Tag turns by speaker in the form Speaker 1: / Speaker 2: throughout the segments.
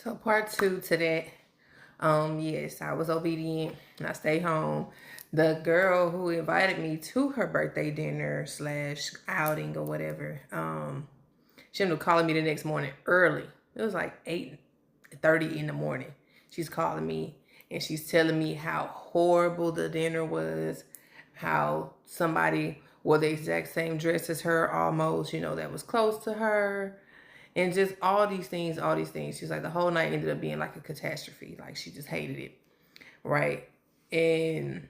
Speaker 1: So part two to that, yes, I was obedient and I stayed home. The girl who invited me to her birthday dinner slash outing or whatever, she ended up calling me the next morning early. It was like 8:30 in the morning. She's calling me and she's telling me how horrible the dinner was, how somebody wore the exact same dress as her almost, that was close to her, and just all these things, all these things. She's like, the whole night ended up being like a catastrophe. Like, she just hated it, right? And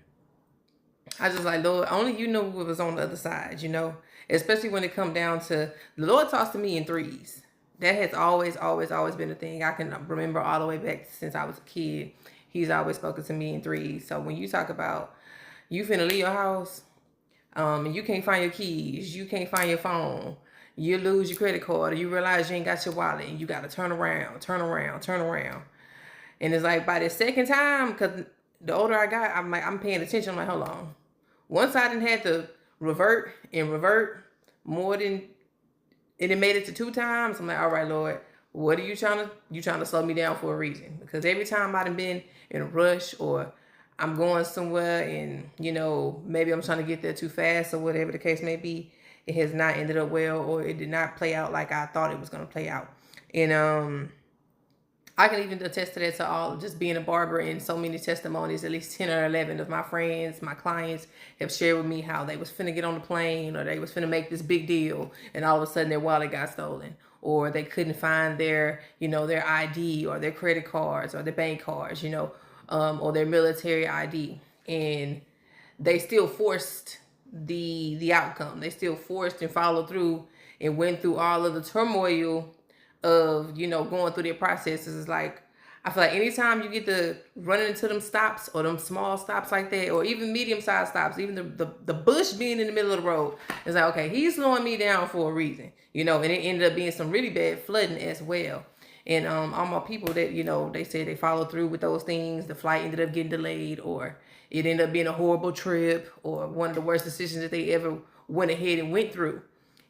Speaker 1: I just like, Lord, only you know what was on the other side. Especially when it come down to, the Lord talks to me in threes. That has always, always, always been a thing. I can remember all the way back since I was a kid. He's always spoken to me in threes. So when you talk about you finna leave your house, and you can't find your keys, you can't find your phone, you lose your credit card, or you realize you ain't got your wallet, and you got to turn around, turn around, turn around. And it's like by the second time, because the older I got, I'm paying attention. I'm like, hold on. Once I didn't had to revert and revert more than, and it made it to two times, I'm like, all right, Lord, what are you trying to slow me down for a reason? Because every time I've been in a rush, or I'm going somewhere and, maybe I'm trying to get there too fast or whatever the case may be, it has not ended up well, or it did not play out like I thought it was going to play out. And I can even attest to that, to all just being a barber, and so many testimonies, at least 10 or 11 of my friends, my clients have shared with me how they was finna get on the plane, or they was finna make this big deal, and all of a sudden their wallet got stolen, or they couldn't find their, their ID or their credit cards or their bank cards, or their military ID. And they still forced the outcome. They still forced and followed through and went through all of the turmoil of, going through their processes. Is like, I feel like anytime you get to running into them stops, or them small stops like that, or even medium-sized stops, even the bush being in the middle of the road, it's like, okay, he's slowing me down for a reason, and it ended up being some really bad flooding as well. And all my people that, they said they followed through with those things, the flight ended up getting delayed, or it ended up being a horrible trip, or one of the worst decisions that they ever went ahead and went through.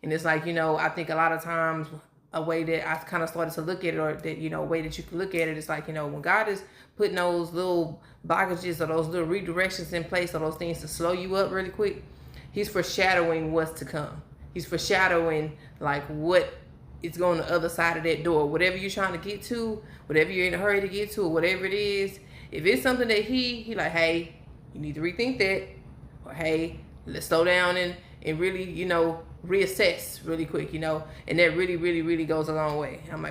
Speaker 1: And it's like, I think a lot of times, a way that I kind of started to look at it, or that, a way that you can look at it, is like, when God is putting those little blockages or those little redirections in place, or those things to slow you up really quick, he's foreshadowing what's to come. He's foreshadowing like what is going on the other side of that door. Whatever you're trying to get to, whatever you're in a hurry to get to, or whatever it is, if it's something that he like, hey, you need to rethink that, or hey, let's slow down and really, reassess really quick, and that really, really, really goes a long way. I'm like,